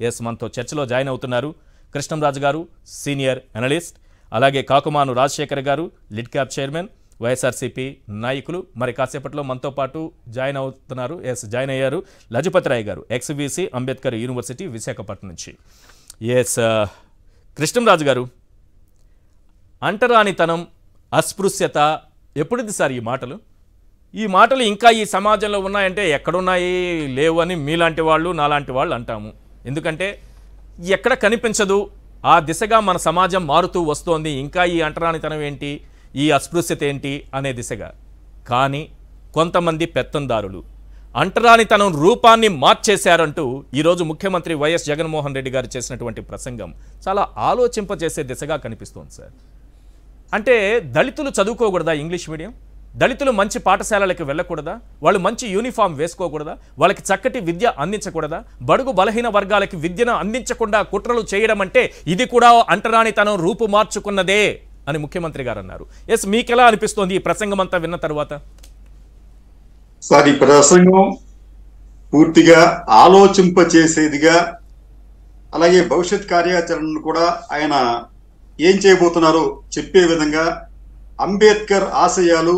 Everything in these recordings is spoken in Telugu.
ఎస్ మనతో చర్చలో జాయిన్ అవుతున్నారు కృష్ణంరాజు గారు, సీనియర్ అనలిస్ట్. అలాగే కాకుమాను రాజశేఖర్ గారు, లిడ్ క్యాప్ చైర్మన్, వైఎస్ఆర్సీపీ నాయకులు. మరి కాసేపట్లో మనతో పాటు జాయిన్ అవుతున్నారు, జాయిన్ అయ్యారు లజపతి రాయ్ గారు, ఎక్స్బీసీ అంబేద్కర్ యూనివర్సిటీ విశాఖపట్నం నుంచి. కృష్ణంరాజు గారు, అంటరానితనం, అస్పృశ్యత ఎప్పుడుది సార్ ఈ మాటలు ఇంకా ఈ సమాజంలో ఉన్నాయంటే ఎక్కడున్నాయి, లేవు అని మీలాంటి వాళ్ళు నాలాంటి వాళ్ళు అంటాము. ఎందుకంటే ఎక్కడ కనిపించదు, ఆ దిశగా మన సమాజం మారుతూ వస్తోంది. ఇంకా ఈ అంటరానితనం ఏంటి, ఈ అస్పృశ్యత ఏంటి అనే దిశగా. కానీ కొంతమంది పెత్తందారులు అంటరానితనం రూపాన్ని మార్చేశారంటూ ఈరోజు ముఖ్యమంత్రి వైఎస్ జగన్మోహన్ రెడ్డి గారు చేసినటువంటి ప్రసంగం చాలా ఆలోచింపజేసే దిశగా కనిపిస్తోంది సార్. అంటే దళితులు చదువుకోకూడదా ఇంగ్లీష్ మీడియం? దళితులు మంచి పాఠశాలలకు వెళ్ళకూడదా? వాళ్ళు మంచి యూనిఫామ్ వేసుకోకూడదా? వాళ్ళకి చక్కటి విద్య అందించకూడదా? బడుగు బలహీన వర్గాలకి విద్యను అందించకుండా కుట్రలు చేయడం అంటే ఇది కూడా అంటరానితనం రూపు మార్చుకున్నదే అని ముఖ్యమంత్రి గారు అన్నారు. మీకెలా అనిపిస్తోంది ఈ ప్రసంగం అంతా విన్న తర్వాత? సార్, ఈ ప్రసంగం పూర్తిగా ఆలోచింపచేసేదిగా, అలాగే భవిష్యత్ కార్యాచరణను కూడా ఆయన ఏం చేయబోతున్నారో చెప్పే విధంగా, అంబేద్కర్ ఆశయాలు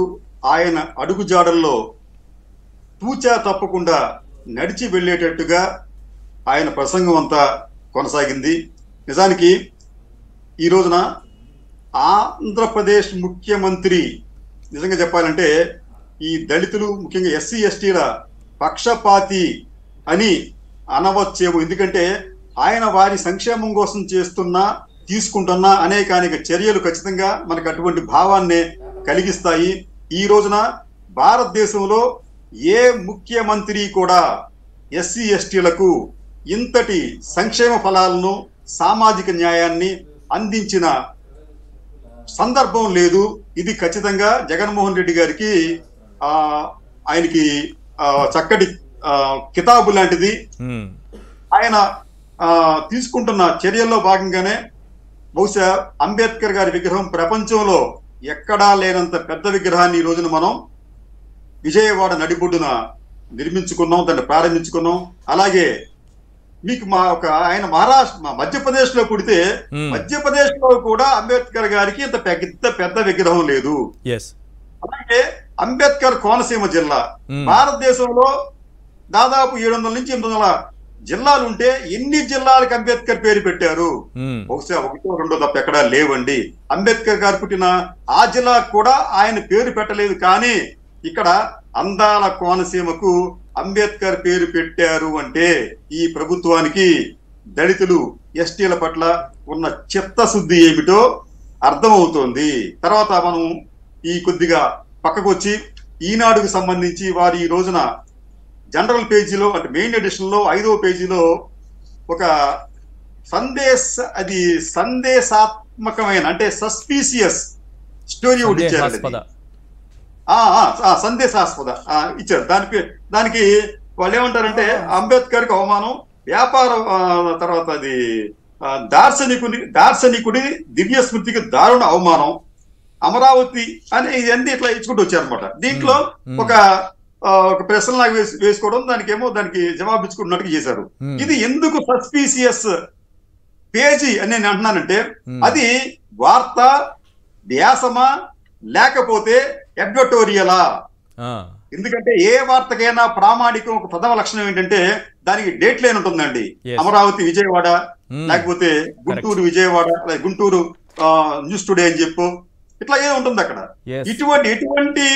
ఆయన అడుగుజాడల్లో తూచా తప్పకుండా నడిచి వెళ్ళేటట్టుగా ఆయన ప్రసంగం అంతా కొనసాగింది. నిజానికి ఈ రోజున ఆంధ్రప్రదేశ్ ముఖ్యమంత్రి నిజంగా చెప్పాలంటే ఈ దళితులు, ముఖ్యంగా ఎస్సీ ఎస్టీల పక్షపాతి అని అనవచ్చేమో. ఎందుకంటే ఆయన వారి సంక్షేమం కోసం తీసుకుంటున్న అనేక చర్యలు ఖచ్చితంగా మనకు అటువంటి భావాన్ని కలిగిస్తాయి. ఈ రోజున భారతదేశంలో ఏ ముఖ్యమంత్రి కూడా ఎస్సీ ఎస్టీలకు ఇంతటి సంక్షేమ ఫలాలను, సామాజిక న్యాయాన్ని అందించిన సందర్భం లేదు. ఇది ఖచ్చితంగా జగన్మోహన్ రెడ్డి గారికి ఆయనకి చక్కటి కితాబు లాంటిది. ఆయన తీసుకుంటున్న చర్యల్లో భాగంగానే బహుశా అంబేద్కర్ గారి విగ్రహం ప్రపంచంలో ఎక్కడా లేనంత పెద్ద విగ్రహాన్ని ఈ రోజున మనం విజయవాడ నడిబొడ్డున నిర్మించుకున్నాం, దాన్ని ప్రారంభించుకున్నాం. అలాగే మీకు ఆయన మధ్యప్రదేశ్ లో పుడితే మధ్యప్రదేశ్ లో కూడా అంబేద్కర్ గారికి ఇంత పెద్ద విగ్రహం లేదు. అలాగే అంబేద్కర్ కోనసీమ జిల్లా భారతదేశంలో దాదాపు 700 నుంచి 800 జిల్లాలు ఉంటే ఎన్ని జిల్లాలకు అంబేద్కర్ పేరు పెట్టారు? బహుశా 1-2 తప్ప ఎక్కడా లేవండి. అంబేద్కర్ గారు పుట్టిన ఆ జిల్లాకు కూడా ఆయన పేరు పెట్టలేదు. కానీ ఇక్కడ అందాల కోనసీమకు అంబేద్కర్ పేరు పెట్టారు అంటే ఈ ప్రభుత్వానికి దళితులు, ఎస్టీల పట్ల ఉన్న చిత్తశుద్ధి ఏమిటో అర్థమవుతోంది. తర్వాత మనం ఈ కొద్దిగా పక్కకు వచ్చి ఈనాడుకు సంబంధించి వారు ఈ రోజున జనరల్ పేజీలో, అంటే మెయిన్ ఎడిషన్ లో 5వ పేజీలో ఒక సందేశాత్మకమైన, అంటే సస్పీసియస్ స్టోరీ ఒకటి ఇచ్చారు. సందేశాస్పద ఇచ్చారు. దానికి వాళ్ళు ఏమంటారంటే అంబేద్కర్ కి అవమానం, వ్యాపార తర్వాత అది దార్శనికుడి దివ్య స్మృతికి దారుణ అవమానం, అమరావతి అని ఇవన్నీ ఇట్లా ఇచ్చుకుంటూ వచ్చారనమాట. దీంట్లో ఒక ప్రశ్న లాగా వేసుకోవడం, దానికి జవాబు ఇచ్చుకున్నట్టుగా చేశారు. ఇది ఎందుకు సస్పీసియస్ పేజీ అని నేను అంటున్నానంటే, అది వార్త వ్యాసమా లేకపోతే ఎడ్వర్టోరియలా? ఎందుకంటే ఏ వార్తకైనా ప్రామాణికం ఒక ప్రథమ లక్షణం ఏంటంటే దానికి డేట్ లైన్ ఉంటుందండి. అమరావతి విజయవాడ, లేకపోతే గుంటూరు విజయవాడ, గుంటూరు న్యూస్ టుడే అని చెప్పు, ఇట్లా ఏదో ఉంటుంది అక్కడ. ఎటువంటి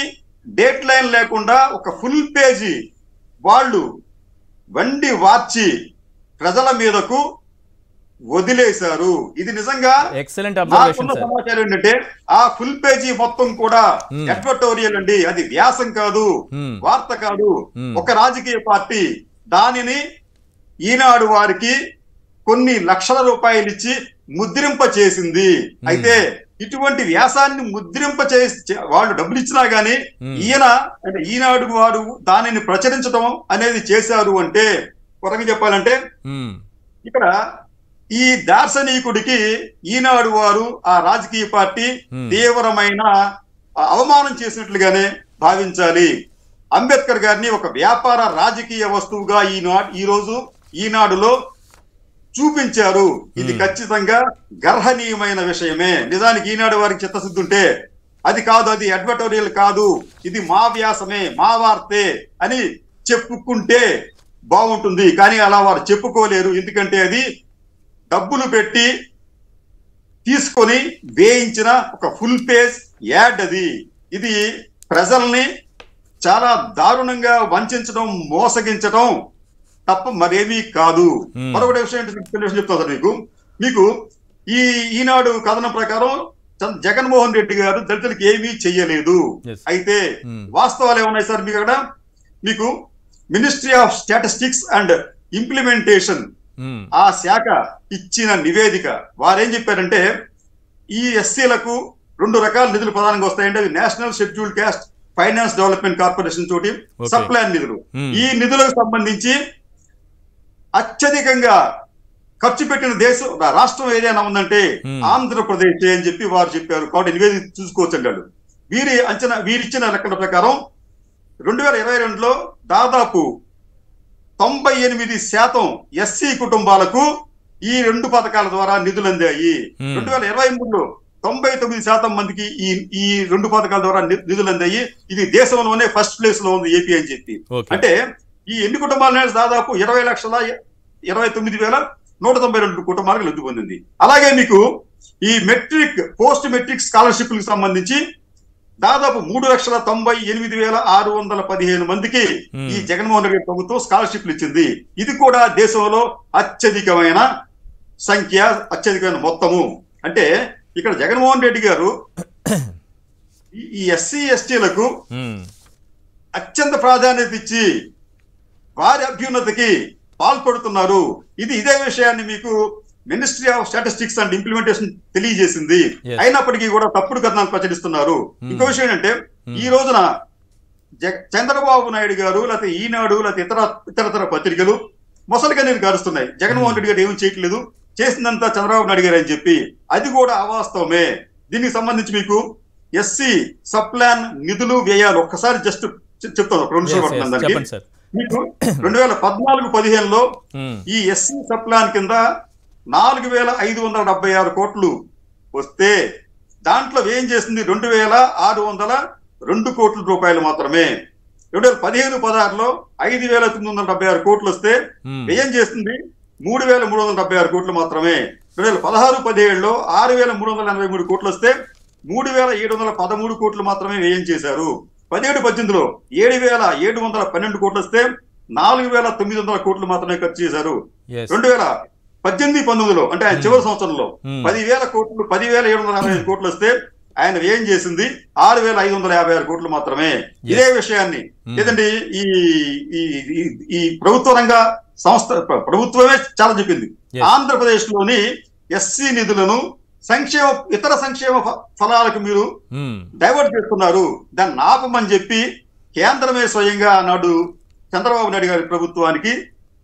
డేట్ లైన్ లేకుండా ఒక ఫుల్ పేజీ వాళ్ళు వండి వార్చి ప్రజల మీదకు వదిలేశారు. ఇది నిజంగా ఎక్సలెంట్ సమాచారం ఏంటంటే ఆ ఫుల్ పేజీ మొత్తం కూడా ఎడ్వర్టోరియల్ అండి. అది వ్యాసం కాదు, వార్త కాదు. ఒక రాజకీయ పార్టీ దానిని ఈనాడు వారికి కొన్ని లక్షల రూపాయలు ఇచ్చి ముద్రింప చేసింది. అయితే ఇటువంటి వ్యాసాన్ని ముద్రింప వాళ్ళు డబ్బులు ఇచ్చినా గానీ ఈనాడు వారు దానిని ప్రచురించడం అనేది చేశారు అంటే, కొరగా చెప్పాలంటే ఇక్కడ ఈ దార్శనికుడికి ఈనాడు వారు, ఆ రాజకీయ పార్టీ తీవ్రమైన అవమానం చేసినట్లుగానే భావించాలి. అంబేద్కర్ గారిని ఒక వ్యాపార రాజకీయ వస్తువుగా ఈరోజు ఈనాడులో చూపించారు. ఇది ఖచ్చితంగా గర్హనీయమైన విషయమే. నిజానికి ఈనాడు వారికి చిత్తశుద్ధి ఉంటే అది కాదు, అది అడ్వర్టోరియల్ కాదు, ఇది మా వ్యాసమే, మా వార్తే అని చెప్పుకుంటే బాగుంటుంది. కానీ అలా వారు చెప్పుకోలేరు. ఎందుకంటే అది డబ్బులు పెట్టి తీసుకొని వేయించిన ఒక ఫుల్ పేజ్ యాడ్ అది. ఇది ప్రజల్ని చాలా దారుణంగా వంచడం, మోసగించడం తప్ప మరేమీ కాదు. మరొకటి విషయం చెప్తాను సార్ మీకు ఈనాడు కథనం ప్రకారం జగన్మోహన్ రెడ్డి గారు దళితులకు ఏమీ చెయ్యలేదు. అయితే వాస్తవాలు ఏమున్నాయి సార్ మీకు అక్కడ? మీకు ministry of statistics and implementation ఆ శాఖ ఇచ్చిన నివేదిక వారేం చెప్పారంటే ఈ ఎస్సీలకు 2 రకాల నిధులు ప్రధానంగా వస్తాయంటే అది national scheduled caste finance development corporation తోటి సప్లాన్ నిధులు. ఈ నిధులకు సంబంధించి అత్యధికంగా ఖర్చు పెట్టిన రాష్ట్రం ఏదైనా ఉందంటే ఆంధ్రప్రదేశ్ అని చెప్పి వారు చెప్పారు. కాబట్టి నివేదిక చూసుకోవచ్చు అన్నాడు. వీరిచ్చిన లెక్కల ప్రకారం 2022లో దాదాపు 98% ఎస్సీ కుటుంబాలకు ఈ 2 పథకాల ద్వారా నిధులు అందాయి. 2023లో 99% మందికి ఈ 2 పథకాల ద్వారా నిధులు అందాయి. ఇది దేశంలోనే ఫస్ట్ ప్లేస్ లో ఉంది ఏపీ అని చెప్పి. అంటే ఈ ఎన్ని కుటుంబాలు దాదాపు 20,29,192 కుటుంబాలకు లబ్ధి పొందింది. అలాగే మీకు ఈ పోస్ట్ మెట్రిక్ స్కాలర్షిప్ కి సంబంధించి దాదాపు 3,98,615 మందికి ఈ జగన్మోహన్ రెడ్డి ప్రభుత్వం స్కాలర్షిప్లు ఇచ్చింది. ఇది కూడా దేశంలో అత్యధికమైన సంఖ్య, అత్యధికమైన మొత్తము. అంటే ఇక్కడ జగన్మోహన్ రెడ్డి గారు ఈ ఎస్సీ ఎస్టీలకు అత్యంత ప్రాధాన్యత ఇచ్చి వారి అభ్యున్నతికి పాల్పడుతున్నారు. ఇదే విషయాన్ని మీకు ministry of statistics and implementation తెలియజేసింది. అయినప్పటికీ కూడా తప్పుడు కథనాలు ప్రచురిస్తున్నారు. ఇంకో విషయం ఏంటంటే ఈ రోజున చంద్రబాబు నాయుడు గారు లేకపోతే ఈనాడు లేకపోతే ఇతరతర పత్రికలు మొసలిగా నేను గారుస్తున్నాయి. జగన్మోహన్ రెడ్డి గారు ఏమీ చేయట్లేదు, చేసిందంతా చంద్రబాబు నాయుడు గారు అని చెప్పి. అది కూడా అవాస్తవమే. దీనికి సంబంధించి మీకు ఎస్సీ సప్లాన్ నిధులు వ్యయాలు ఒక్కసారి జస్ట్ చెప్తాను, 2 నిమిషాలు పడుతుంది దానికి. మీకు 2014-15లో ఈ ఎస్సీ సప్లాన్ కింద 4,576 కోట్లు వస్తే దాంట్లో ఏం చేసింది 2,602 కోట్ల రూపాయలు మాత్రమే. 2015-16లో 5,976 కోట్లు వస్తే వ్యయం చేస్తుంది 3,376 కోట్లు మాత్రమే. 2016-17లో 6,383 కోట్లు వస్తే 3,713 కోట్లు మాత్రమే వ్యయం చేశారు. 17-18లో 7,712 కోట్లు వస్తే 4,900 కోట్లు మాత్రమే ఖర్చు చేశారు. 2018-19లో అంటే ఆయన చివరి సంవత్సరంలో 10,745 కోట్లు వస్తే ఆయన వ్యయం చేసింది 6,556 కోట్లు మాత్రమే. ఇదే విషయాన్ని లేదండి ఈ ప్రభుత్వ రంగ సంస్థ ప్రభుత్వమే చాలా చెప్పింది. ఆంధ్రప్రదేశ్ లోని ఎస్సీ నిధులను ఇతర సంక్షేమ ఫలాలకు మీరు డైవర్ట్ చేస్తున్నారు, దాన్ని ఆపమని చెప్పి కేంద్రమే స్వయంగా నాడు చంద్రబాబు నాయుడు గారి ప్రభుత్వానికి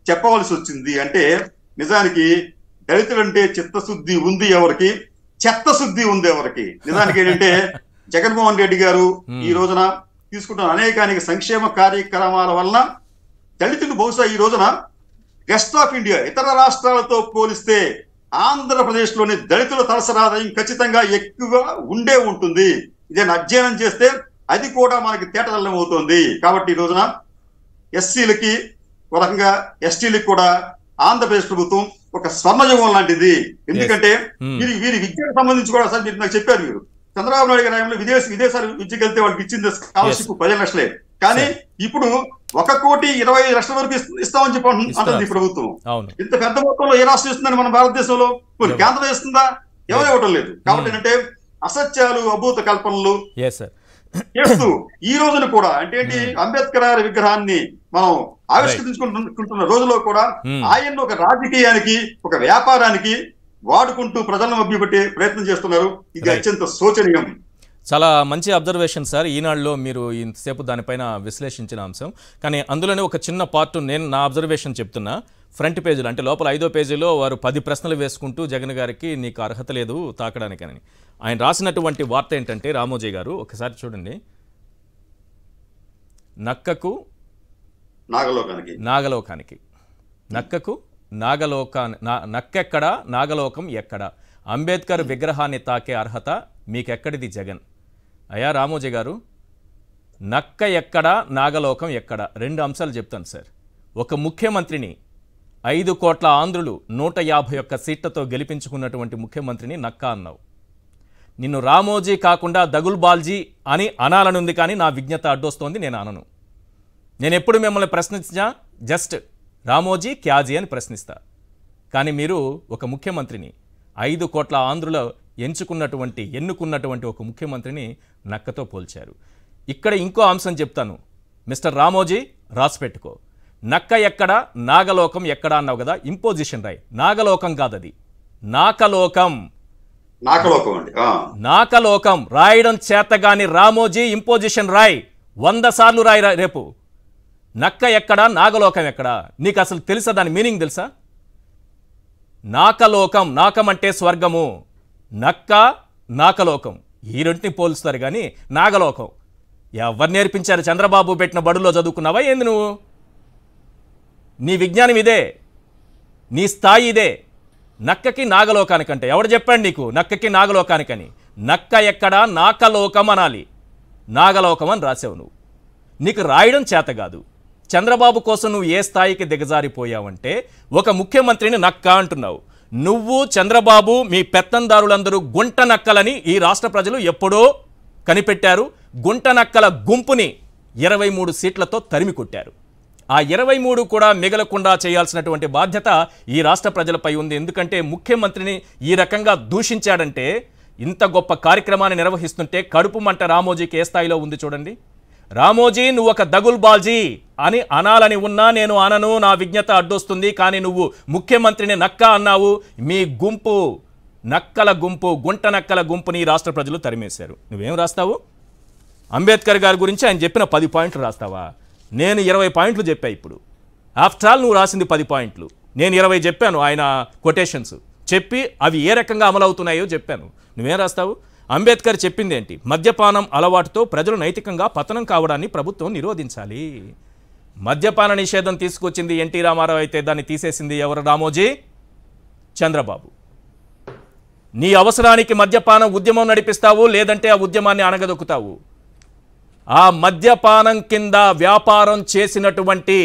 చెప్పవలసి వచ్చింది. అంటే నిజానికి దళితులంటే చిత్తశుద్ధి ఉంది ఎవరికి, చెత్తశుద్ధి ఉంది ఎవరికి. నిజానికి ఏంటంటే జగన్మోహన్ రెడ్డి గారు ఈ రోజున తీసుకుంటున్న అనేక సంక్షేమ కార్యక్రమాల వలన దళితులు బహుశా ఈ రోజున రెస్ట్ ఆఫ్ ఇండియా ఇతర రాష్ట్రాలతో పోలిస్తే ఆంధ్రప్రదేశ్ లోని దళితుల తలసరాదాయం ఖచ్చితంగా ఎక్కువగా ఉంటుంది. ఇదేనా అధ్యయనం చేస్తే అది కూడా మనకి తేటతెల్లం అవుతుంది. కాబట్టి ఈ రోజున ఎస్సీలకి ఒక రకంగా ఎస్టీలకి కూడా ఆంధ్రప్రదేశ్ ప్రభుత్వం ఒక స్వర్ణయుగం లాంటిది. ఎందుకంటే వీరి విద్యకు సంబంధించి కూడా సార్ మీరు నాకు చెప్పారు, మీరు చంద్రబాబు నాయుడు గారి హయాంలో విదేశాలు విద్యకి వెళ్తే వాళ్ళకి ఇచ్చింది స్కాలర్షిప్ 10 లక్షలే. కానీ ఇప్పుడు 1,20,00,000 వరకు ఇస్తామని చెప్పి అంటుంది ఈ ప్రభుత్వం. ఇంత పెద్ద మొత్తంలో ఏ రాష్ట్రం ఇస్తుందని మన భారతదేశంలో కేంద్రం ఇస్తుందా? ఎవరు ఇవ్వటం లేదు. కాబట్టి ఏంటంటే అసత్యాలు, అభూత కల్పనలు చేస్తూ ఈ రోజున కూడా అంటే అంబేద్కర్ గారి విగ్రహాన్ని మనం ఆవిష్కరించుకుంటున్న రోజులో కూడా ఆయన్ని ఒక రాజకీయానికి, ఒక వ్యాపారానికి వాడుకుంటూ ప్రజలను మభ్యపెట్టే ప్రయత్నం చేస్తున్నారు. ఇది అత్యంత శోచనీయం. చాలా మంచి అబ్జర్వేషన్ సార్. ఈనాడులో మీరు ఇంతసేపు దానిపైన విశ్లేషించిన అంశం. కానీ అందులోనే ఒక చిన్న పార్ట్ నేను నా అబ్జర్వేషన్ చెప్తున్నా. ఫ్రంట్ పేజీలో అంటే లోపల 5వ పేజీలో వారు 10 ప్రశ్నలు వేసుకుంటూ జగన్ గారికి నీకు అర్హత లేదు తాకడానికని ఆయన రాసినటువంటి వార్త ఏంటంటే, రామోజీ గారు ఒకసారి చూడండి. నక్కకు నాగలోకానికి నక్కకు నక్కెక్కడ నాగలోకం ఎక్కడ? అంబేద్కర్ విగ్రహాన్ని తాకే అర్హత మీకెక్కడిది జగన్? అయ్యా రామోజీ గారు, నక్క ఎక్కడ నాగలోకం ఎక్కడ? 2 అంశాలు చెప్తాను సార్. ఒక ముఖ్యమంత్రిని 5 కోట్ల ఆంధ్రులు 151 సీట్లతో గెలిపించుకున్నటువంటి ముఖ్యమంత్రిని నక్క అన్నావు. నిన్ను రామోజీ కాకుండా దగుల్బాల్జీ అని అనాలనుంది, కానీ నా విజ్ఞత అడ్డొస్తోంది, నేను అనను. నేను ఎప్పుడు మిమ్మల్ని ప్రశ్నించినా జస్ట్ రామోజీ క్యాజీ అని ప్రశ్నిస్తా. కానీ మీరు ఒక ముఖ్యమంత్రిని 5 కోట్ల ఆంధ్రులు ఎన్నుకున్నటువంటి ఒక ముఖ్యమంత్రిని నక్కతో పోల్చారు. ఇక్కడ ఇంకో అంశం చెప్తాను మిస్టర్ రామోజీ, రాసిపెట్టుకో. నక్క ఎక్కడ నాగలోకం ఎక్కడ అన్నావు కదా, ఇంపోజిషన్ రాయ్. నాగలోకం కాదది, నాకలోకం. నాకలోకం అండి. నాకలోకం రాయడం చేతగాని రామోజీ ఇంపోజిషన్ రాయ్, 100 సార్లు రాయి రేపు. నక్క ఎక్కడ నాగలోకం ఎక్కడ? నీకు అసలు తెలుసా? దాని మీనింగ్ తెలుసా? నాకలోకం, నాకం అంటే స్వర్గము, నక్క నాకలోకం ఈ రెంటిని పోలుస్తారు కానీ నాగలోకం ఎవరు నేర్పించారు? చంద్రబాబు పెట్టిన బడులో చదువుకున్నావా ఏంది నువ్వు? నీ విజ్ఞానం ఇదే, నీ స్థాయి ఇదే. నక్కకి నాగలోకానికంటే ఎవడు చెప్పాడు నీకు నక్కకి నాగలోకానికని? నక్క ఎక్కడ నాకలోకం అనాలి, నాగలోకం అని రాసావు నువ్వు. నీకు రాయడం చేత కాదు. చంద్రబాబు కోసం నువ్వు ఏ స్థాయికి దిగజారిపోయావంటే ఒక ముఖ్యమంత్రిని నక్క అంటున్నావు. నువ్వు చంద్రబాబు మీ పెత్తందారులందరూ గుంట నక్కలని ఈ రాష్ట్ర ప్రజలు ఎప్పుడో కనిపెట్టారు. గుంట నక్కల గుంపుని 23 సీట్లతో తరిమి కొట్టారు. ఆ 23 కూడా మిగలకుండా చేయాల్సినటువంటి బాధ్యత ఈ రాష్ట్ర ప్రజలపై ఉంది. ఎందుకంటే ముఖ్యమంత్రిని ఈ రకంగా దూషించాడంటే, ఇంత గొప్ప కార్యక్రమాన్ని నిర్వహిస్తుంటే కడుపు మంట రామోజీకి ఏ స్థాయిలో ఉంది చూడండి. రామోజీ నువ్వు ఒక దగుల్బాల్జీ అని అనాలని ఉన్నా నేను అనను, నా విజ్ఞత అడ్డొస్తుంది. కానీ నువ్వు ముఖ్యమంత్రిని నక్క అన్నావు. మీ గుంపు నక్కల గుంపు, గుంట నక్కల గుంపుని రాష్ట్ర ప్రజలు తరిమేశారు. నువ్వేం రాస్తావు? అంబేద్కర్ గారి గురించి ఆయన చెప్పిన 10 పాయింట్లు రాస్తావా? నేను 20 పాయింట్లు చెప్పా. ఇప్పుడు ఆఫ్టర్ ఆల్ నువ్వు రాసింది 10 పాయింట్లు, నేను 20 చెప్పాను. ఆయన కొటేషన్స్ చెప్పి అవి ఏ రకంగా అమలవుతున్నాయో చెప్పాను. నువ్వేం రాస్తావు? అంబేద్కర్ చెప్పింది ఏంటి? మద్యపానం అలవాటుతో ప్రజలు నైతికంగా పతనం కావడాన్ని ప్రభుత్వం నిరోధించాలి. మద్యపాన నిషేధం తీసుకొచ్చింది ఎన్టీ రామారావు అయితే దాన్ని తీసేసింది ఎవరు? రామోజీ, చంద్రబాబు. నీ అవసరానికి మద్యపానం ఉద్యమం నడిపిస్తావు, లేదంటే ఆ ఉద్యమాన్ని అణగదొక్కుతావు. ఆ మద్యపానం కింద వ్యాపారం చేసినటువంటి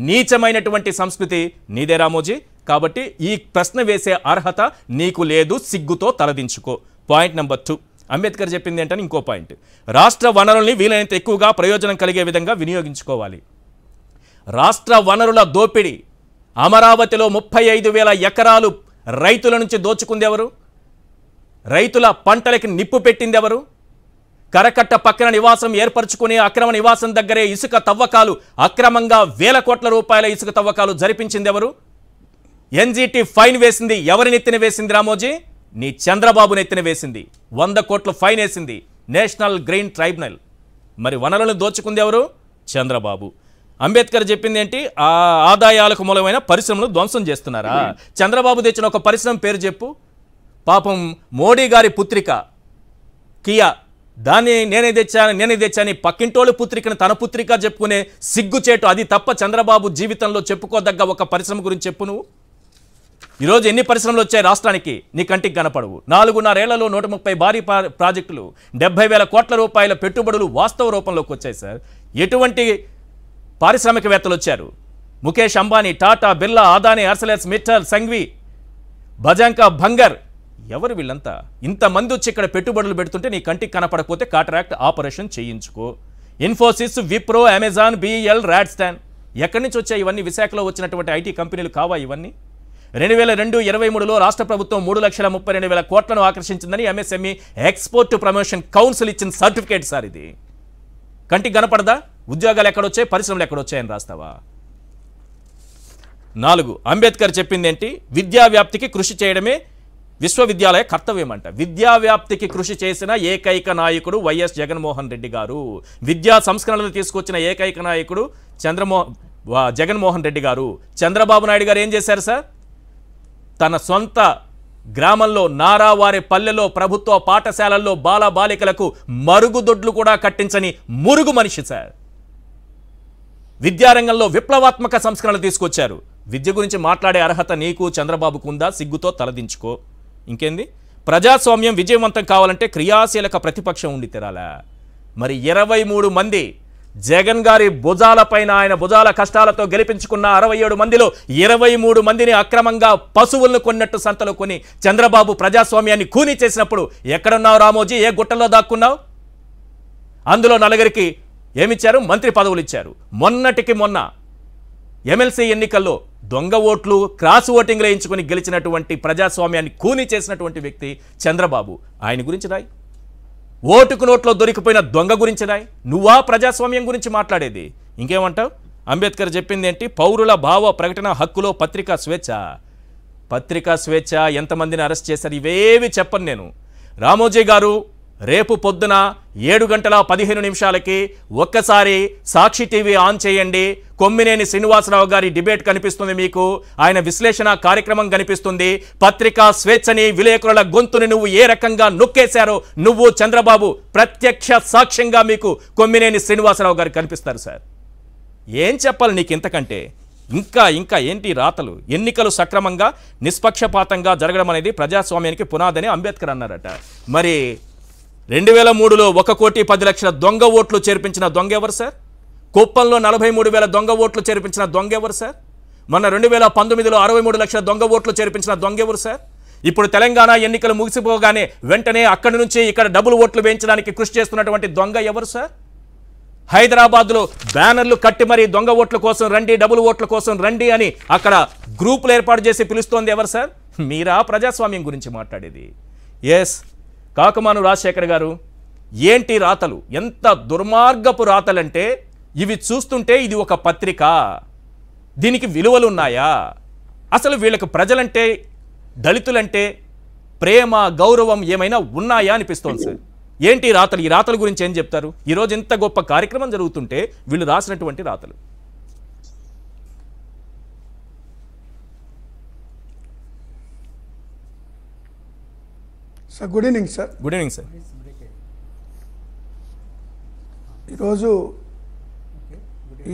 నీచమైనటువంటి సంస్కృతి నీదే రామోజీ. కాబట్టి ఈ ప్రశ్న వేసే అర్హత నీకు లేదు, సిగ్గుతో తలదించుకో. పాయింట్ నెంబర్ 2, అంబేద్కర్ చెప్పింది ఏంటని ఇంకో పాయింట్. రాష్ట్ర వనరుల్ని వీలైనంత ఎక్కువగా ప్రయోజనం కలిగే విధంగా వినియోగించుకోవాలి. రాష్ట్ర వనరుల దోపిడీ, అమరావతిలో 35,000 ఎకరాలు రైతుల నుంచి దోచుకుంది ఎవరు? రైతుల పంటలకి నిప్పు పెట్టింది ఎవరు? కరకట్ట పక్కన నివాసం ఏర్పరచుకునే అక్రమ నివాసం దగ్గరే ఇసుక తవ్వకాలు, అక్రమంగా వేల కోట్ల రూపాయల ఇసుక తవ్వకాలు జరిపించింది ఎవరు? ఎన్జిటి ఫైన్ వేసింది ఎవరి నెత్తిన వేసింది రామోజీ? నీ చంద్రబాబు నెత్తిన వేసింది. 100 కోట్ల ఫైన్ వేసింది నేషనల్ గ్రీన్ ట్రైబ్యునల్. మరి వనరులను దోచుకుంది ఎవరు? చంద్రబాబు. అంబేద్కర్ చెప్పింది ఏంటి? ఆ ఆదాయాలకు మూలమైన పరిశ్రమలు ధ్వంసం చేస్తున్నారా? చంద్రబాబు తెచ్చిన ఒక పరిశ్రమ పేరు చెప్పు. పాపం మోడీ గారి పుత్రిక కియా, దాన్ని నేనే తెచ్చాను పక్కింటోళ్ళ పుత్రికను తన పుత్రిక చెప్పుకునే సిగ్గుచేటు. అది తప్ప చంద్రబాబు జీవితంలో చెప్పుకోదగ్గ ఒక పరిశ్రమ గురించి చెప్పు నువ్వు. ఈరోజు ఎన్ని పరిశ్రమలు వచ్చాయి రాష్ట్రానికి? నీ కంటికి కనపడవు. 4.5 ఏళ్లలో 130 భారీ ప్రాజెక్టులు, 70,000 కోట్ల రూపాయల పెట్టుబడులు వాస్తవ రూపంలోకి వచ్చాయి సార్. ఎటువంటి పారిశ్రామికవేత్తలు వచ్చారు? ముఖేష్ అంబానీ, టాటా, బిర్లా, అదానీ, ఆర్సెలర్స్ మిట్టల్, సంఘ్వి, భజంకా, భంగర్, ఎవరు వీళ్ళంతా? ఇంతమంది వచ్చి ఇక్కడ పెట్టుబడులు పెడుతుంటే నీ కంటికి కనపడకపోతే కాంట్రాక్ట్ ఆపరేషన్ చేయించుకో. ఇన్ఫోసిస్, విప్రో, అమెజాన్, బిఈఎల్, రాడ్స్టాన్, ఎక్కడి నుంచి వచ్చాయి ఇవన్నీ? విశాఖలో వచ్చినటువంటి ఐటీ కంపెనీలు కావా ఇవన్నీ? 2022-23లో రాష్ట్ర ప్రభుత్వం 3,32,000 కోట్లను ఆకర్షించిందని ఎంఎస్ఎంఈ ఎక్స్పోర్ట్ ప్రమోషన్ కౌన్సిల్ ఇచ్చిన సర్టిఫికేట్ సార్ ఇది. కంటికి కనపడదా? ఉద్యోగాలు ఎక్కడొచ్చాయి, పరిశ్రమలు ఎక్కడొచ్చాయని రాస్తావా? 4, అంబేద్కర్ చెప్పింది ఏంటి? విద్యా వ్యాప్తికి కృషి చేయడమే విశ్వవిద్యాలయ కర్తవ్యం అంట. విద్యా వ్యాప్తికి కృషి చేసిన ఏకైక నాయకుడు వైఎస్ జగన్మోహన్ రెడ్డి గారు. విద్యా సంస్కరణలు తీసుకొచ్చిన ఏకైక నాయకుడు జగన్మోహన్ రెడ్డి గారు. చంద్రబాబు నాయుడు గారు ఏం చేశారు సార్? తన సొంత గ్రామంలో నారావారి పల్లెలో ప్రభుత్వ పాఠశాలల్లో బాలబాలికలకు మరుగుదొడ్లు కూడా కట్టించని మురుగు మనిషి సార్. విద్యారంగంలో విప్లవాత్మక సంస్కరణలు తీసుకొచ్చారు. విద్య గురించి మాట్లాడే అర్హత నీకు చంద్రబాబుకు ఉందా? సిగ్గుతో తలదించుకో. ఇంకేంది? ప్రజాస్వామ్యం విజయవంతం కావాలంటే క్రియాశీలక ప్రతిపక్షం ఉండి తెరాలా. మరి 23 మంది జగన్ గారి భుజాలపైన, ఆయన భుజాల కష్టాలతో గెలిపించుకున్న 67 మందిలో 23 మందిని అక్రమంగా పశువులను కొన్నట్టు సంతలో కొని చంద్రబాబు ప్రజాస్వామ్యాన్ని కూనీ చేసినప్పుడు ఎక్కడున్నావు రామోజీ? ఏ గుట్టలో దాక్కున్నావు? అందులో 4 ఏమిచ్చారు? మంత్రి పదవులు ఇచ్చారు. మొన్నటికి మొన్న ఎమ్మెల్సీ ఎన్నికల్లో దొంగ ఓట్లు, క్రాస్ ఓటింగ్లు వేయించుకుని గెలిచినటువంటి ప్రజాస్వామ్యాన్ని కూనీ చేసినటువంటి వ్యక్తి చంద్రబాబు. ఆయన గురించి రాయి. ఓటుకు నోట్లో దొరికిపోయిన దొంగ గురించి రాయి. నువ్వా ప్రజాస్వామ్యం గురించి మాట్లాడేది? ఇంకేమంటావు? అంబేద్కర్ చెప్పింది ఏంటి? పౌరుల భావ ప్రకటన హక్కులో పత్రికా స్వేచ్ఛ. పత్రికా స్వేచ్ఛ, ఎంతమందిని అరెస్ట్ చేశారు, ఇవేవి చెప్పను నేను. రామోజీ గారు రేపు పొద్దున 7:15 ఒక్కసారి సాక్షి టీవీ ఆన్ చేయండి. కొమ్మినేని శ్రీనివాసరావు గారి డిబేట్ కనిపిస్తుంది మీకు, ఆయన విశ్లేషణ కార్యక్రమం కనిపిస్తుంది. పత్రికా స్వేచ్ఛని, విలేకరుల గొంతుని నువ్వు ఏ రకంగా నొక్కేశారో నువ్వు చంద్రబాబు ప్రత్యక్ష సాక్ష్యంగా మీకు కొమ్మినేని శ్రీనివాసరావు గారు కనిపిస్తారు సార్. ఏం చెప్పాలి నీకు ఇంతకంటే? ఇంకా ఏంటి రాతలు? ఎన్నికలు సక్రమంగా నిష్పక్షపాతంగా జరగడం అనేది ప్రజాస్వామ్యానికి పునాదని అంబేద్కర్ అన్నారట. మరి 2003లో 1,10,00,000 దొంగ ఓట్లు చేర్పించిన దొంగ ఎవరు సార్? కుప్పంలో 43,000 దొంగ ఓట్లు చేర్పించిన దొంగ ఎవరు సార్? మొన్న 2019లో 63 లక్షల దొంగ ఓట్లు చేర్పించిన దొంగ ఎవరు సార్? ఇప్పుడు తెలంగాణ ఎన్నికలు ముగిసిపోగానే వెంటనే అక్కడి నుంచి ఇక్కడ డబుల్ ఓట్లు వేయించడానికి కృషి చేస్తున్నటువంటి దొంగ ఎవరు సార్? హైదరాబాద్లో బ్యానర్లు కట్టి మరీ దొంగ ఓట్ల కోసం రండి, డబుల్ ఓట్ల కోసం రండి అని అక్కడ గ్రూపులు ఏర్పాటు చేసి పిలుస్తోంది ఎవరు సార్? మీరా ప్రజాస్వామ్యం గురించి మాట్లాడేది? ఎస్, కాకుమాను రాజశేఖర్ గారు, ఏంటి రాతలు? ఎంత దుర్మార్గపు రాతలంటే ఇవి చూస్తుంటే ఇది ఒక పత్రిక, దీనికి విలువలు ఉన్నాయా? అసలు వీళ్ళకి ప్రజలంటే, దళితులంటే ప్రేమ, గౌరవం ఏమైనా ఉన్నాయా అనిపిస్తోంది సార్. ఏంటి రాతలు? ఈ రాతల గురించి ఏం చెప్తారు? ఈరోజు ఇంత గొప్ప కార్యక్రమం జరుగుతుంటే వీళ్ళు రాసినటువంటి రాతలు. Sir good evening sir. Good evening sir. ఈరోజు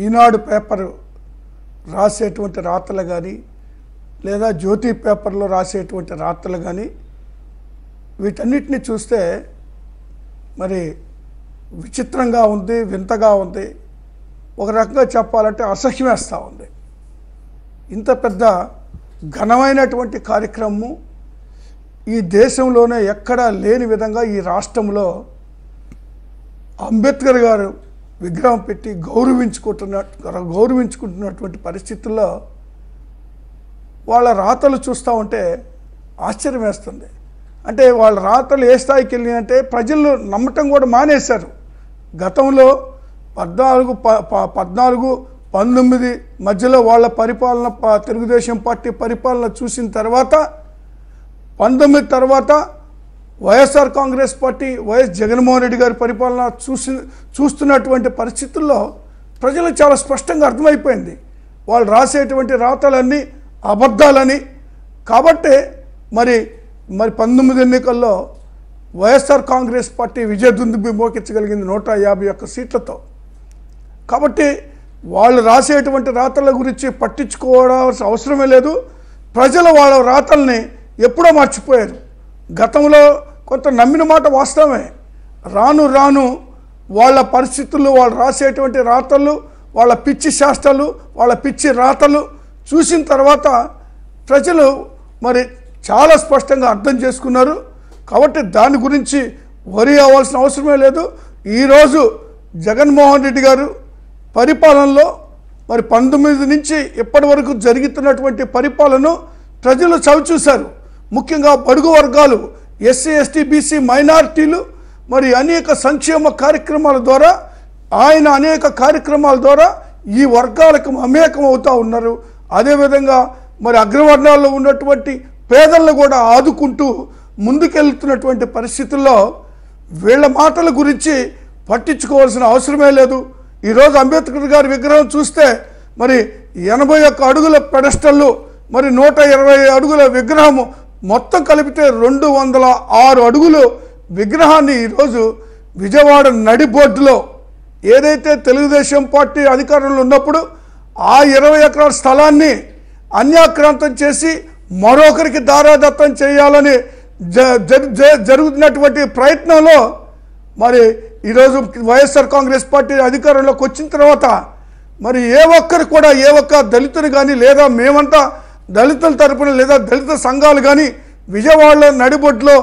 ఈనాడు పేపర్ రాసేటువంటి రాతలు కానీ, లేదా జ్యోతి పేపర్లో రాసేటువంటి రాతలు కానీ, వీటన్నిటిని చూస్తే మరి విచిత్రంగా ఉంది, వింతగా ఉంది. ఒక రకంగా చెప్పాలంటే అసహ్యం వేస్తూ ఉంది. ఇంత పెద్ద ఘనమైనటువంటి కార్యక్రమం ఈ దేశంలోనే ఎక్కడా లేని విధంగా ఈ రాష్ట్రంలో అంబేద్కర్ గారు విగ్రహం పెట్టి గౌరవించుకుంటున్నటువంటి పరిస్థితుల్లో వాళ్ళ రాతలు చూస్తూ ఉంటే ఆశ్చర్యం వేస్తుంది. అంటే వాళ్ళ రాతలు ఏ స్థాయికి వెళ్ళినాయంటే ప్రజలు నమ్మటం కూడా మానేశారు. గతంలో 14-19 మధ్యలో వాళ్ళ పరిపాలన, తెలుగుదేశం పార్టీ పరిపాలన చూసిన తర్వాత 19 తర్వాత వైఎస్ఆర్ కాంగ్రెస్ పార్టీ, వైఎస్ జగన్మోహన్ రెడ్డి గారి పరిపాలన చూస్తున్నటువంటి పరిస్థితుల్లో ప్రజలకు చాలా స్పష్టంగా అర్థమైపోయింది వాళ్ళు రాసేటువంటి రాతలన్నీ అబద్ధాలని. కాబట్టి మరి 19 ఎన్నికల్లో వైఎస్ఆర్ కాంగ్రెస్ పార్టీ విజయదుందుబి మోగించగలిగింది 151 సీట్లతో. కాబట్టి వాళ్ళు రాసేటువంటి రాతల గురించి పట్టించుకోవాల్సిన అవసరమే లేదు. ప్రజలు వాళ్ళ రాతల్ని ఎప్పుడో మర్చిపోయారు. గతంలో కొంత నమ్మిన మాట వాస్తవమే. రాను రాను వాళ్ళ పరిస్థితులు, వాళ్ళు రాసేటువంటి రాతలు, వాళ్ళ పిచ్చి శాస్త్రాలు, వాళ్ళ పిచ్చి రాతలు చూసిన తర్వాత ప్రజలు మరి చాలా స్పష్టంగా అర్థం చేసుకున్నారు. కాబట్టి దాని గురించి వరి అవ్వాల్సిన అవసరమే లేదు. ఈరోజు జగన్మోహన్ రెడ్డి గారు పరిపాలనలో మరి 19 నుంచి ఇప్పటి వరకు జరుగుతున్నటువంటి పరిపాలన ప్రజలు చవిచూశారు. ముఖ్యంగా బడుగు వర్గాలు, ఎస్సీ, ఎస్టీ, బీసీ, మైనారిటీలు మరి అనేక సంక్షేమ కార్యక్రమాల ద్వారా, ఆయన అనేక కార్యక్రమాల ద్వారా ఈ వర్గాలకు మమేకం అవుతూ ఉన్నారు. అదేవిధంగా మరి అగ్రవర్ణాల్లో ఉన్నటువంటి పేదలను కూడా ఆదుకుంటూ ముందుకెళ్తున్నటువంటి పరిస్థితుల్లో వీళ్ళ మాటల గురించి పట్టించుకోవాల్సిన అవసరమే లేదు. ఈరోజు అంబేద్కర్ గారి విగ్రహం చూస్తే మరి 81 అడుగుల పెడస్టల్లు, మరి 120 అడుగుల విగ్రహము, మొత్తం కలిపితే 206 అడుగులు విగ్రహాన్ని ఈరోజు విజయవాడ నడిబొడ్డులో, ఏదైతే తెలుగుదేశం పార్టీ అధికారంలో ఉన్నప్పుడు ఆ 20 ఎకరాల స్థలాన్ని అన్యాక్రాంతం చేసి మరొకరికి దారాదత్తం చేయాలని జరుగుతున్నటువంటి ప్రయత్నంలో మరి ఈరోజు వైఎస్ఆర్ కాంగ్రెస్ పార్టీ అధికారంలోకి వచ్చిన తర్వాత మరి ఏ ఒక్క దళితుని కానీ లేదా మేమంతా దళితుల తరపున లేదా దళిత సంఘాలు కానీ విజయవాడలో నడిబొడ్లో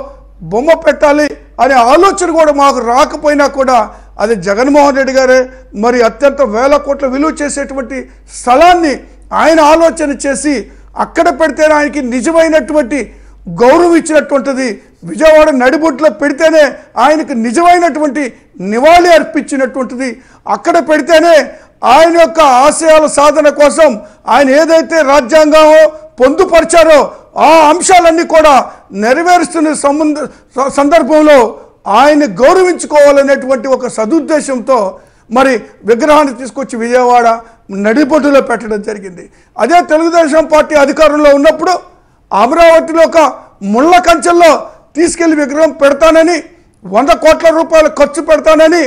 బొమ్మ పెట్టాలి అనే ఆలోచన కూడా మాకు రాకపోయినా కూడా అది జగన్మోహన్ రెడ్డి గారే మరి అత్యంత వేల కోట్ల విలువ చేసేటువంటి స్థలాన్ని ఆయన ఆలోచన చేసి అక్కడ పెడితేనే ఆయనకి నిజమైనటువంటి గౌరవం ఇచ్చినటువంటిది, విజయవాడ నడిబొడ్లో పెడితేనే ఆయనకు నిజమైనటువంటి నివాళి అర్పించినటువంటిది, అక్కడ పెడితేనే ఆయన యొక్క ఆశయాల సాధన కోసం ఆయన ఏదైతే రాజ్యాంగమో పొందుపరిచారో ఆ అంశాలన్నీ కూడా నెరవేరుస్తున్న సందర్భంలో ఆయన గౌరవించుకోవాలనేటువంటి ఒక సదుద్దేశంతో మరి విగ్రహాన్ని తీసుకొచ్చి విజయవాడ నడిబొడ్డులో పెట్టడం జరిగింది. అదే తెలుగుదేశం పార్టీ అధికారంలో ఉన్నప్పుడు అమరావతిలో ఒక ముళ్ళ కంచెల్లో తీసుకెళ్లి విగ్రహం పెడతానని 100 కోట్ల రూపాయలు ఖర్చు పెడతానని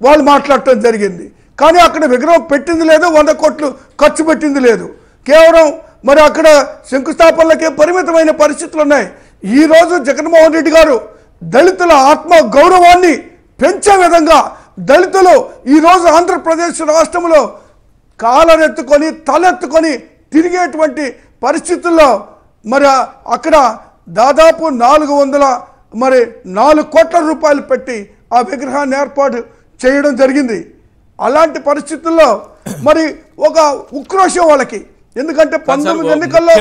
వాళ్ళు మాట్లాడటం జరిగింది. కానీ అక్కడ విగ్రహం పెట్టింది లేదు, 100 కోట్లు ఖర్చు పెట్టింది లేదు. కేవలం మరి అక్కడ శంకుస్థాపనలకే పరిమితమైన పరిస్థితులు ఉన్నాయి. ఈరోజు జగన్మోహన్ రెడ్డి గారు దళితుల ఆత్మ గౌరవాన్ని పెంచే విధంగా దళితులు ఈరోజు ఆంధ్రప్రదేశ్ రాష్ట్రంలో కాలరెత్తుకొని తలెత్తుకొని తిరిగేటువంటి పరిస్థితుల్లో మరి అక్కడ దాదాపు 404 కోట్ల రూపాయలు పెట్టి ఆ విగ్రహాన్ని ఏర్పాటు చేయడం జరిగింది. అలాంటి పరిస్థితుల్లో మరి ఒక ఉక్రోషం వాళ్ళకి, ఎందుకంటే 19 ఎన్నికల్లో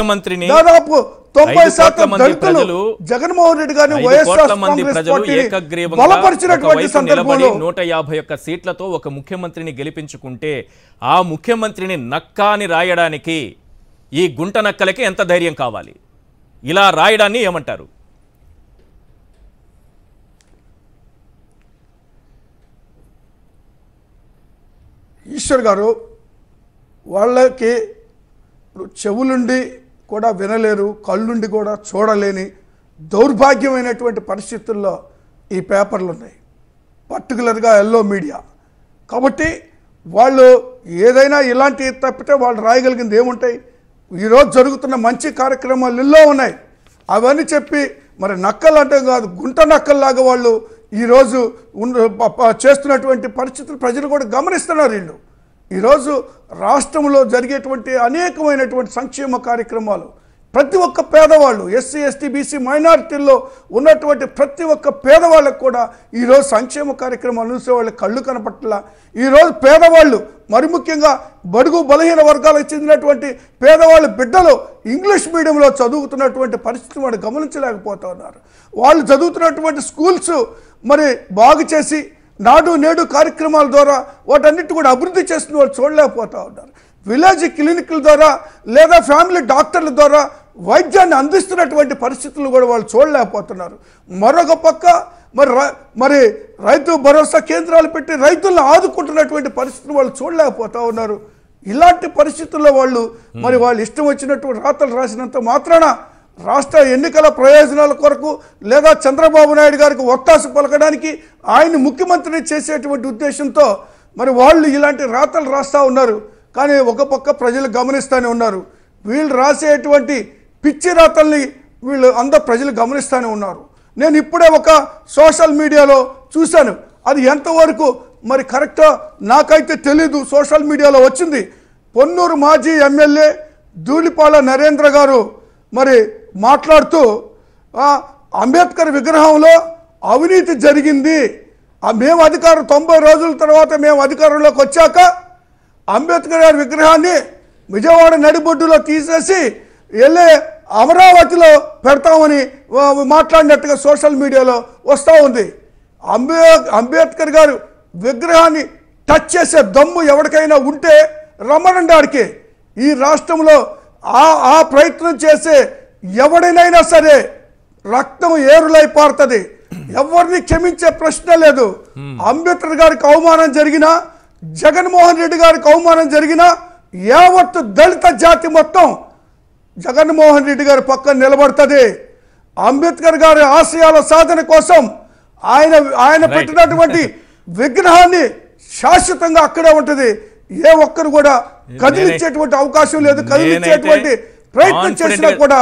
దాదాపు 90% దళితులు జగన్మోహన్ రెడ్డి గారిని వైఎస్ఆర్ కాంగ్రెస్ పార్టీని బలపరిచినటువంటి సందర్భంలో 151 సీట్లతో ఒక ముఖ్యమంత్రిని గెలిపించుకుంటే ఆ ముఖ్యమంత్రిని నక్కా అని రాయడానికి ఈ గుంట నక్కలకి ఎంత ధైర్యం కావాలి? ఇలా రాయడాన్ని ఏమంటారు? ఈశ్వర్ గారు వాళ్ళకి చెవులుండి కూడా వినలేరు, కళ్ళుండి కూడా చూడలేని దౌర్భాగ్యమైనటువంటి పరిస్థితుల్లో ఈ పేపర్లు ఉన్నాయి, పర్టికులర్గా ఎల్లో మీడియా. కాబట్టి వాళ్ళు ఏదైనా ఇలాంటి తప్పితే వాళ్ళు రాయగలిగింది ఏముంటాయి? ఈరోజు జరుగుతున్న మంచి కార్యక్రమాలు ఎన్నో ఉన్నాయి, అవన్నీ చెప్పి మరి నక్కలు అంటే కాదు గుంట నక్కల్లాగా వాళ్ళు ఈరోజు చేస్తున్నటువంటి పరిస్థితులు ప్రజలు కూడా గమనిస్తున్నారు. వీళ్ళు ఈరోజు రాష్ట్రంలో జరిగేటువంటి అనేకమైనటువంటి సంక్షేమ కార్యక్రమాలు ప్రతి ఒక్క పేదవాళ్ళు, ఎస్సీ ఎస్టీ బీసీ మైనారిటీల్లో ఉన్నటువంటి ప్రతి ఒక్క పేదవాళ్ళకు కూడా ఈరోజు సంక్షేమ కార్యక్రమాలు చూసే వాళ్ళ కళ్ళు కనపట్ల. ఈరోజు పేదవాళ్ళు మరి ముఖ్యంగా బడుగు బలహీన వర్గాలకు చెందినటువంటి పేదవాళ్ళ బిడ్డలు ఇంగ్లీష్ మీడియంలో చదువుతున్నటువంటి పరిస్థితి వాళ్ళు గమనించలేకపోతూ ఉన్నారు. వాళ్ళు చదువుతున్నటువంటి స్కూల్స్ మరి బాగు చేసి నాడు నేడు కార్యక్రమాల ద్వారా వాటన్నిటి కూడా అభివృద్ధి చేస్తున్న వాళ్ళు చూడలేకపోతూ ఉన్నారు. విలేజ్ క్లినిక్ల ద్వారా లేదా ఫ్యామిలీ డాక్టర్ల ద్వారా వైద్యాన్ని అందిస్తున్నటువంటి పరిస్థితులు కూడా వాళ్ళు చూడలేకపోతున్నారు. మరొక పక్క మరి రైతు భరోసా కేంద్రాలు పెట్టి రైతులను ఆదుకుంటున్నటువంటి పరిస్థితులు వాళ్ళు చూడలేకపోతూ ఉన్నారు. ఇలాంటి పరిస్థితుల్లో వాళ్ళు మరి వాళ్ళు ఇష్టం వచ్చినటువంటి రాతలు రాసినంత మాత్రాన రాష్ట్ర ఎన్నికల ప్రయోజనాల కొరకు లేదా చంద్రబాబు నాయుడు గారికి ఒత్తాసు పలకడానికి ఆయన ముఖ్యమంత్రిని చేసేటువంటి ఉద్దేశంతో మరి వాళ్ళు ఇలాంటి రాతలు రాస్తూ ఉన్నారు. కానీ ఒక పక్క ప్రజలు గమనిస్తూనే ఉన్నారు. వీళ్ళు రాసేటువంటి పిచ్చి రాతల్ని వీళ్ళు అందరూ ప్రజలు గమనిస్తూనే ఉన్నారు. నేను ఇప్పుడే ఒక సోషల్ మీడియాలో చూశాను, అది ఎంతవరకు మరి కరెక్టో నాకైతే తెలీదు. సోషల్ మీడియాలో వచ్చింది, పొన్నూరు మాజీ ఎమ్మెల్యే ధూళిపాల నరేంద్ర గారు మరి మాట్లాడుతూ అంబేద్కర్ విగ్రహంలో అవినీతి జరిగింది, మేము 90 రోజుల తర్వాత మేము అధికారంలోకి వచ్చాక అంబేద్కర్ గారి విగ్రహాన్ని విజయవాడ నడిబొడ్డులో తీసేసి వెళ్ళే అమరావతిలో పెడతామని మాట్లాడినట్టుగా సోషల్ మీడియాలో వస్తూ ఉంది. అంబేద్కర్ గారు విగ్రహాన్ని టచ్ చేసే దమ్ము ఎవరికైనా ఉంటే రమ్మనండి ఆడికి. ఈ రాష్ట్రంలో ఆ ప్రయత్నం చేసే ఎవడినైనా సరే రక్తం ఏరులై పారుతుంది, ఎవరిని క్షమించే ప్రశ్న లేదు. అంబేద్కర్ గారికి అవమానం జరిగినా, జగన్మోహన్ రెడ్డి గారికి అవమానం జరిగినా యావత్తు దళిత జాతి మొత్తం జగన్మోహన్ రెడ్డి గారి పక్కన నిలబడుతుంది. అంబేద్కర్ గారి ఆశయాల సాధన కోసం ఆయన పెట్టినటువంటి విగ్రహాన్ని శాశ్వతంగా అక్కడే ఉంటుంది. ఏ ఒక్కరు కూడా కదిలించేటువంటి అవకాశం లేదు, కదిలించేటువంటి ప్రయత్నం చేసినా కూడా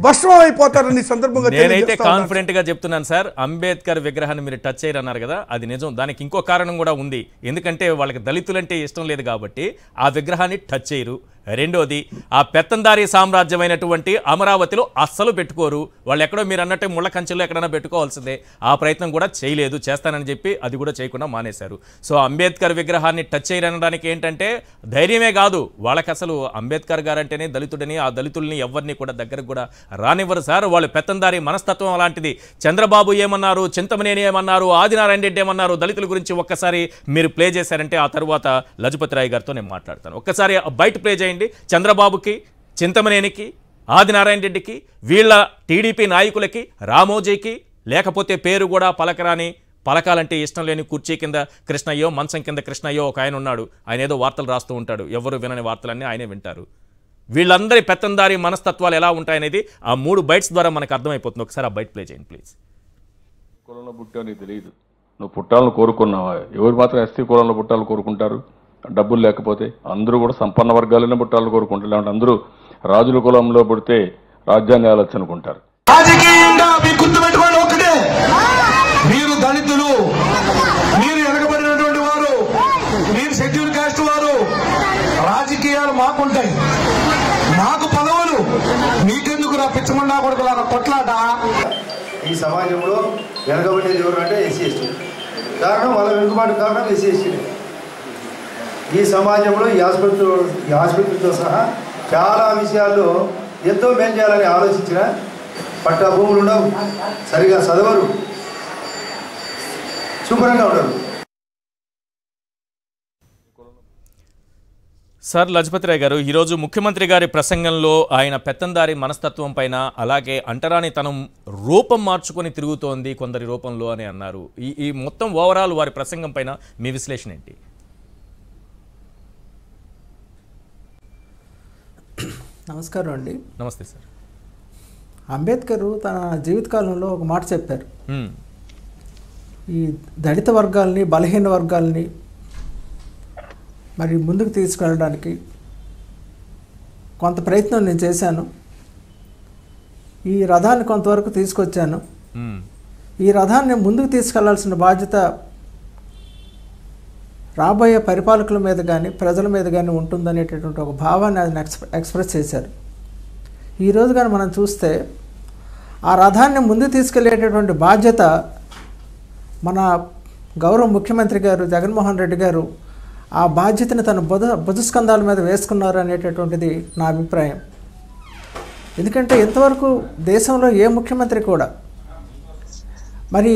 భస్మం అయిపోతారని సందర్భంగా నేనైతే కాన్ఫిడెంట్ గా చెప్తున్నాను సార్, అంబేద్కర్ విగ్రహాన్ని మీరు టచ్ చేయరన్నారు కదా, అది నిజం. దానికి ఇంకో కారణం కూడా ఉంది. ఎందుకంటే వాళ్ళకి దళితులంటే ఇష్టం లేదు కాబట్టి ఆ విగ్రహాన్ని టచ్ చేయరు. రెండోది, ఆ పెత్తందారీ సామ్రాజ్యమైనటువంటి అమరావతిలో అస్సలు పెట్టుకోరు. వాళ్ళు ఎక్కడో మీరు అన్నట్టే ముళ్ళ కంచెల్లో ఎక్కడైనా పెట్టుకోవాల్సిందే. ఆ ప్రయత్నం కూడా చేయలేదు, చేస్తానని చెప్పి అది కూడా చేయకుండా మానేశారు. సో అంబేద్కర్ విగ్రహాన్ని టచ్ చేయరనడానికి ఏంటంటే ధైర్యమే కాదు, వాళ్ళకి అసలు అంబేద్కర్ గారంటేనే దళితుడని, ఆ దళితుల్ని ఎవరిని కూడా దగ్గరకు కూడా రానివ్వరు సార్. వాళ్ళు పెత్తందారీ మనస్తత్వం అలాంటిది. చంద్రబాబు ఏమన్నారు, చింతమనేని ఏమన్నారు, ఆదినారాయణ రెడ్డి ఏమన్నారు, దళితుల గురించి ఒక్కసారి మీరు ప్లే చేశారంటే ఆ తర్వాత లజపతి రాయ్ గారితో నేను మాట్లాడతాను. ఒక్కసారి బయట ప్లే చేయండి. చంద్రబాబుకి, చింతమనేనికి, ఆదినారాయణ రెడ్డికి, వీళ్ళ టీడీపీ నాయకులకి, రామోజీకి, లేకపోతే పేరు కూడా పలకరాని, పలకాలంటే ఇష్టం లేని కుర్చీ కింద కృష్ణయ్యో, మంచం కింద కృష్ణయ్యో ఒక ఆయన ఉన్నాడు. ఆయన ఏదో వార్తలు రాస్తూ ఉంటాడు, ఎవరు వినని వార్తలన్నీ ఆయనే వింటారు. వీళ్ళందరి పెత్తందారీ మనస్తత్వాలు ఎలా ఉంటాయనేది ఆ 3 బైట్స్ ద్వారా మనకు అర్థమైపోతుంది. ఒకసారి ఆ బైట్ ప్లే చేయండి ప్లీజ్. కులంలో పుట్టావు నీకు తెలియదు, నువ్వు పుట్టాలను కోరుకున్నావా? ఎవరు మాత్రం ఎస్సీ కులంలో పుట్టాలను కోరుకుంటారు? డబ్బులు లేకపోతే అందరూ కూడా సంపన్న వర్గాలనే పుట్టాలను కోరుకుంటారు. లేదంటే అందరూ రాజుల కులంలో పుడితే రాజ్యాన్ని ఆలోచన అనుకుంటారు. రాజకీయంగా మీ గుర్తుపెట్టుకోండి ఒకటే, మీరు దళితులు, మీరు వెనకబడినటువంటి వారు, మీరు షెడ్యూల్ కాస్ట్ వారు. రాజకీయాలు మాకుంటాయి, మాకు పదవులు, మీకెందుకు రా పిచ్చమన్నా కొడుకులారా కొట్లాట. ఈ సమాజంలో వెనకబడేది ఎవరు అంటే ఎస్సీ ఎస్టీ. కారణం వాళ్ళ వెనుకబాటు కారణం ఎస్సీ ఎస్టీ. ఈ సమాజంలో ఈ ఆసుపత్రితో సహా చాలా విషయాల్లో ఎంతో మేలు చేయాలని ఆలోచించిన పట్టా భూములు ఉండవు, సరిగా చదవరు, శుభ్రంగా ఉండరు. సార్ లజపతి రాయ్ గారు, ఈరోజు ముఖ్యమంత్రి గారి ప్రసంగంలో ఆయన పెత్తందారి మనస్తత్వం పైన, అలాగే అంటరానితనం రూపం మార్చుకొని తిరుగుతోంది కొందరి రూపంలో అని అన్నారు. ఈ మొత్తం ఓవరాల్ వారి ప్రసంగం పైన మీ విశ్లేషణ ఏంటి? నమస్కారం అండి. నమస్తే సార్. అంబేద్కర్ తన జీవితకాలంలో ఒక మాట చెప్పారు. ఈ దళిత వర్గాల్ని, బలహీన వర్గాల్ని మరి ముందుకు తీసుకెళ్ళడానికి కొంత ప్రయత్నం నేను చేశాను. ఈ రథాన్ని కొంతవరకు తీసుకొచ్చాను. ఈ రథాన్ని ముందుకు తీసుకెళ్లాల్సిన బాధ్యత రాబోయే పరిపాలకుల మీద కానీ ప్రజల మీద కానీ ఉంటుందనేటటువంటి ఒక భావాన్ని ఆయన ఎక్స్ప్రెస్ చేశారు. ఈరోజు కానీ మనం చూస్తే ఆ రథాన్ని ముందుకు తీసుకెళ్లేటటువంటి బాధ్యత మన గౌరవ ముఖ్యమంత్రి గారు జగన్మోహన్ రెడ్డి గారు ఆ బాధ్యతను తన భుజస్కంధాల మీద వేసుకున్నారు అనేటటువంటిది నా అభిప్రాయం. ఎందుకంటే ఇంతవరకు దేశంలో ఏ ముఖ్యమంత్రి కూడా మరి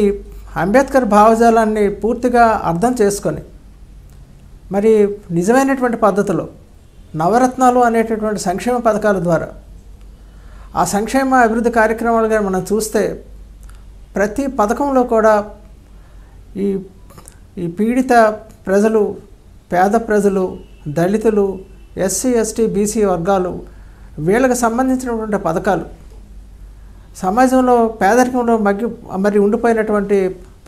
అంబేద్కర్ భావజాలాన్ని పూర్తిగా అర్థం చేసుకొని మరి నిజమైనటువంటి పద్ధతిలో నవరత్నాలు అనేటటువంటి సంక్షేమ పథకాల ద్వారా ఆ సంక్షేమ అభివృద్ధి కార్యక్రమాలుగా మనం చూస్తే ప్రతి పథకంలో కూడా ఈ పీడిత ప్రజలు, పేద ప్రజలు, దళితులు, ఎస్సీ ఎస్టీ బీసీ వర్గాలు, వీళ్ళకి సంబంధించినటువంటి పథకాలు, సమాజంలో పేదరికంలో మరి ఉండిపోయినటువంటి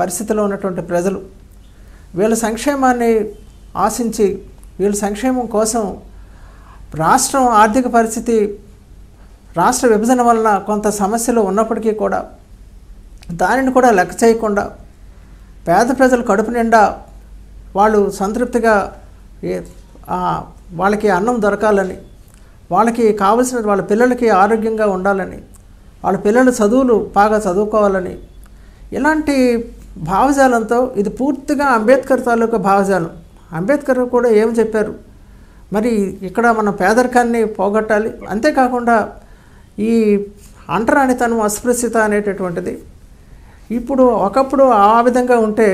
పరిస్థితిలో ఉన్నటువంటి ప్రజలు, వీళ్ళ సంక్షేమాన్ని ఆశించి వీళ్ళ సంక్షేమం కోసం రాష్ట్రం ఆర్థిక పరిస్థితి, రాష్ట్ర విభజన వలన కొంత సమస్యలు ఉన్నప్పటికీ కూడా దానిని కూడా లెక్క చేయకుండా పేద ప్రజలు కడుపు నిండా వాళ్ళు సంతృప్తిగా వాళ్ళకి అన్నం దొరకాలని, వాళ్ళకి కావలసిన వాళ్ళ పిల్లలకి ఆరోగ్యంగా ఉండాలని, వాళ్ళ పిల్లల చదువులు బాగా చదువుకోవాలని, ఇలాంటి భావజాలంతో ఇది పూర్తిగా అంబేద్కర్ తాలూకా భావజాలం. అంబేద్కర్ కూడా ఏం చెప్పారు, మరి ఇక్కడ మనం పేదరికాన్ని పోగొట్టాలి, అంతేకాకుండా ఈ అంటరానితనం, అస్పృశ్యత అనేటటువంటిది ఇప్పుడు ఒకప్పుడు ఆ విధంగా ఉంటే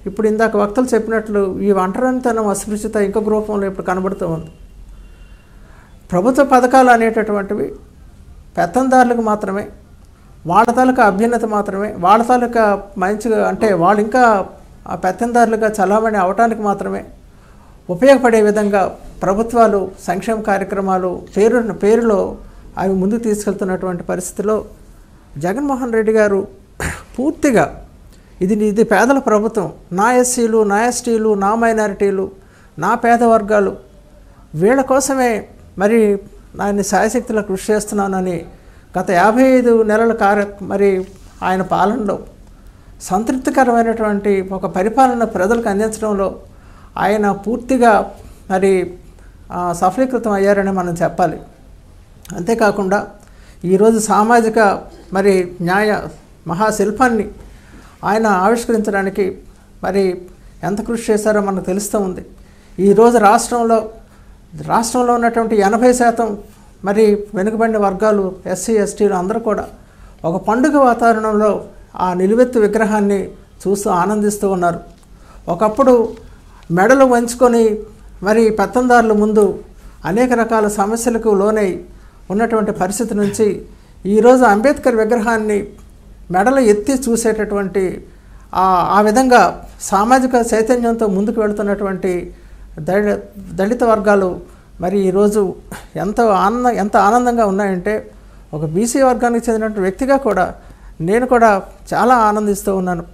ఇప్పుడు ఇందాక వక్తలు చెప్పినట్లు ఈ అంటరానితనం, అస్పృశ్యత ఇంకొక రూపంలో ఇప్పుడు కనబడుతూ ఉంది. ప్రభుత్వ పథకాలు అనేటటువంటివి పెత్తందారులకు మాత్రమే, వాళ్ళ తాలూకా అభ్యున్నత మాత్రమే, వాళ్ళ తాలూకా మంచిగా అంటే వాళ్ళు ఇంకా ఆ పెత్తందారులుగా చలామణి అవటానికి మాత్రమే ఉపయోగపడే విధంగా ప్రభుత్వాలు సంక్షేమ కార్యక్రమాలు పేరులో అవి ముందుకు తీసుకెళ్తున్నటువంటి పరిస్థితిలో జగన్మోహన్ రెడ్డి గారు పూర్తిగా ఇది పేదల ప్రభుత్వం, నా ఎస్సీలు, నా ఎస్టీలు, నా మైనారిటీలు, నా పేద వర్గాలు, వీళ్ళ కోసమే మరి నేను శాయశక్తిలో కృషి చేస్తున్నానని గత 55 నెలల మరి ఆయన పాలనలో సంతృప్తికరమైనటువంటి ఒక పరిపాలన ప్రజలకు అందించడంలో ఆయన పూర్తిగా మరి సఫలీకృతం అయ్యారని మనం చెప్పాలి. అంతేకాకుండా ఈరోజు సామాజిక మరి న్యాయ మహాశిల్పాన్ని ఆయన ఆవిష్కరించడానికి మరి ఎంత కృషి చేశారో మనకు తెలుస్తూ ఉంది. ఈరోజు రాష్ట్రంలో ఉన్నటువంటి 80% మరి వెనుకబడిన వర్గాలు ఎస్సీ ఎస్టీలు అందరూ కూడా ఒక పండుగ వాతావరణంలో ఆ నిలువెత్తు విగ్రహాన్ని చూస్తూ ఆనందిస్తూ ఉన్నారు. ఒకప్పుడు మెడలు వంచుకొని మరి పెత్తందారుల ముందు అనేక రకాల సమస్యలకు లోనై ఉన్నటువంటి పరిస్థితి నుంచి ఈరోజు అంబేద్కర్ విగ్రహాన్ని మెడలు ఎత్తి చూసేటటువంటి ఆ విధంగా సామాజిక చైతన్యంతో ముందుకు వెళుతున్నటువంటి దళిత వర్గాలు మరి ఈరోజు ఎంత ఆనందంగా ఉన్నాయంటే ఒక బీసీ వర్గానికి చెందినటువంటి వ్యక్తిగా కూడా నేను కూడా చాలా ఆనందిస్తూ ఉన్నాను.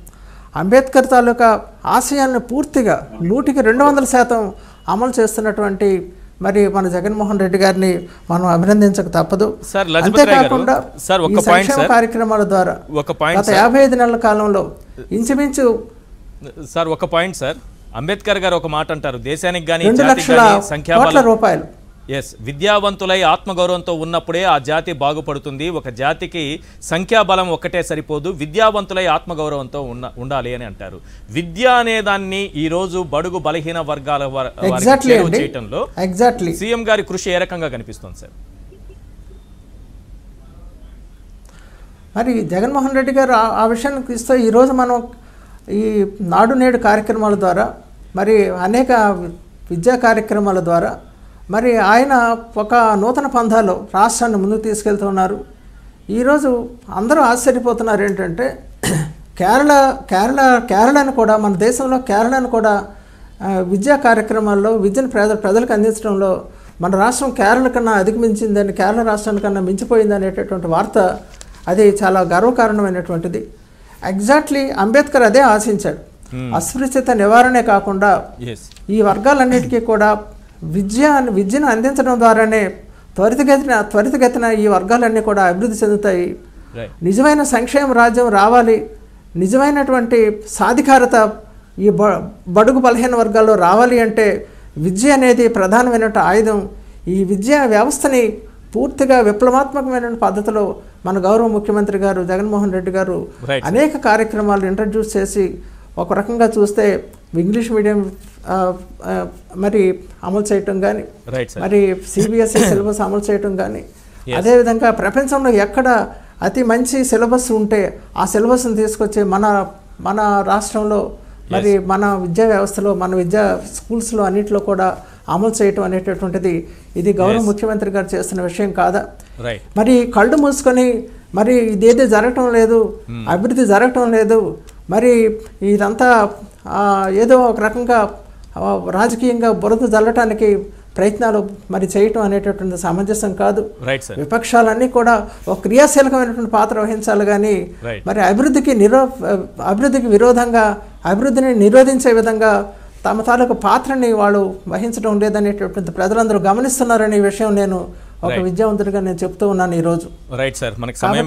అంబేద్కర్ తాలూకా ఆశయాన్ని పూర్తిగా 100కి 200% అమలు చేస్తున్నటువంటి మరి మన జగన్మోహన్ రెడ్డి గారిని మనం అభినందించక తప్పదు. అంతేకాకుండా ఈ సంక్షేమ కార్యక్రమాల ద్వారా గత 55 నెలల కాలంలో ఇంచుమించు సార్ ఒక పాయింట్ సార్, అంబేద్కర్ గారు ఒక మాట అంటారు, దేశానికి కానీ 2 లక్షల కోట్ల రూపాయలు. ఎస్, విద్యావంతులై ఆత్మగౌరవంతో ఉన్నప్పుడే ఆ జాతి బాగుపడుతుంది. ఒక జాతికి సంఖ్యాబలం ఒక్కటే సరిపోదు, విద్యావంతులై ఆత్మగౌరవంతో ఉండాలి అని అంటారు. విద్య అనే దాన్ని ఈ రోజు బడుగు బలహీన వర్గాల చేయటంలో సీఎం గారి కృషి ఏ రకంగా కనిపిస్తుంది సార్? మరి జగన్మోహన్ రెడ్డి గారు ఆ విషయానికి ఇస్తే ఈరోజు మనం ఈ నాడు నేడు కార్యక్రమాల ద్వారా మరి అనేక విద్యా కార్యక్రమాల ద్వారా మరి ఆయన ఒక నూతన పంథాలో రాష్ట్రాన్ని ముందుకు తీసుకెళ్తున్నారు. ఈరోజు అందరూ ఆశ్చర్యపోతున్నారు ఏంటంటే కేరళను కూడా, మన దేశంలో కేరళను కూడా విద్యా కార్యక్రమాల్లో విద్యను ప్రజలకు అందించడంలో మన రాష్ట్రం కేరళ కన్నా అధిగమించిందని, కేరళ రాష్ట్రానికన్నా మించిపోయింది అనేటటువంటి వార్త అది చాలా గర్వకారణమైనటువంటిది. ఎగ్జాక్ట్లీ అంబేద్కర్ అదే ఆశించాడు. అస్పృశ్యత నివారణే కాకుండా ఈ వర్గాలన్నిటికీ కూడా విద్యను అందించడం ద్వారానే త్వరితగతిన ఈ వర్గాలన్నీ కూడా అభివృద్ధి చెందుతాయి. నిజమైన సంక్షేమ రాజ్యం రావాలి, నిజమైనటువంటి సాధికారత ఈ బడుగు బలహీన వర్గాల్లో రావాలి అంటే విద్య అనేది ప్రధానమైన ఆయుధం. ఈ విద్యా వ్యవస్థని పూర్తిగా విప్లవాత్మకమైన పద్ధతిలో మన గౌరవ ముఖ్యమంత్రి గారు జగన్మోహన్ రెడ్డి గారు అనేక కార్యక్రమాలు ఇంట్రడ్యూస్ చేసి ఒక రకంగా చూస్తే ఇంగ్లీష్ మీడియం మరి అమలు చేయటం కానీ, మరి సిబిఎస్ఈ సిలబస్ అమలు చేయటం కానీ, అదేవిధంగా ప్రపంచంలో ఎక్కడ అతి మంచి సిలబస్ ఉంటే ఆ సిలబస్ని తీసుకొచ్చి మన రాష్ట్రంలో మరి మన విద్యా వ్యవస్థలో, మన విద్యా స్కూల్స్లో అన్నింటిలో కూడా అమలు చేయటం అనేటటువంటిది ఇది గౌరవ ముఖ్యమంత్రి గారు చేస్తున్న విషయం కాదా? మరి కళ్ళు మూసుకొని మరి ఇదేదో జరగటం లేదు, అభివృద్ధి జరగటం లేదు, మరి ఇదంతా ఏదో ఒక రకంగా రాజకీయంగా బురద జల్లటానికి ప్రయత్నాలు మరి చేయటం అనేటటువంటి సమంజసం కాదు. విపక్షాలన్నీ కూడా ఒక క్రియాశీలకమైనటువంటి పాత్ర వహించాలి కానీ మరి అభివృద్ధికి విరోధంగా, అభివృద్ధిని నిరోధించే విధంగా తమ తాలూకు పాత్రని వాళ్ళు వహించడం లేదనేటటువంటి ప్రజలందరూ గమనిస్తున్నారనే విషయం నేను ఒక విద్యావంతుడిగా నేను చెప్తూ ఉన్నాను ఈరోజు. రైట్ సార్, మనకి సమయం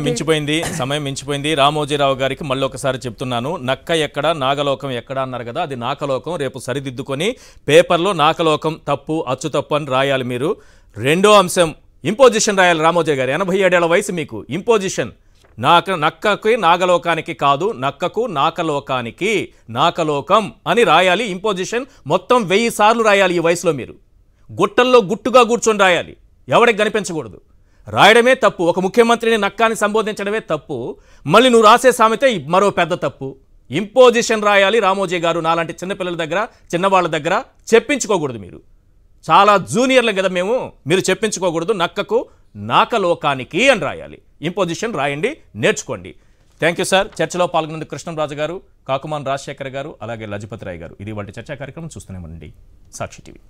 మించిపోయింది. రామోజీరావు గారికి మళ్ళీ ఒకసారి చెప్తున్నాను, నక్క ఎక్కడ నాగలోకం ఎక్కడ అన్నారు కదా, అది నాకలోకం. రేపు సరిదిద్దుకొని పేపర్లో నాకలోకం తప్పు, అచ్చు తప్పు అని రాయాలి మీరు. రెండో అంశం ఇంపోజిషన్ రాయాలి. రామోజీ గారు 87 ఏళ్ల వయసు మీకు. ఇంపోజిషన్ నక్కకి నాగలోకానికి కాదు, నక్కకు నాకలోకానికి, నాకలోకం అని రాయాలి. ఇంపోజిషన్ మొత్తం 1000 సార్లు రాయాలి ఈ వయసులో మీరు. గుట్టల్లో గుట్టుగా కూర్చొని రాయాలి, ఎవరికి కనిపించకూడదు. రాయడమే తప్పు. ఒక ముఖ్యమంత్రిని నక్కాని సంబోధించడమే తప్పు. మళ్ళీ నువ్వు రాసే సామెత మరో పెద్ద తప్పు. ఇంపోజిషన్ రాయాలి. రామోజీ గారు నాలాంటి చిన్నపిల్లల దగ్గర, చిన్నవాళ్ళ దగ్గర చెప్పించుకోకూడదు. మీరు చాలా జూనియర్లు కదా మేము, మీరు చెప్పించుకోకూడదు. నక్కకు నాకలోకానికి అని రాయాలి. ఇంపోజిషన్ రాయండి, నేర్చుకోండి. Thank you sir. చర్చలో పాల్గొన్నందుకు కృష్ణంరాజు గారు, కాకుమాన్ రాజశేఖర్ గారు, అలాగే లజపతి రాయ్ గారు. ఇది వాటి చర్చా కార్యక్రమం. చూస్తూనే ఉండండి సాక్షి టీవీ.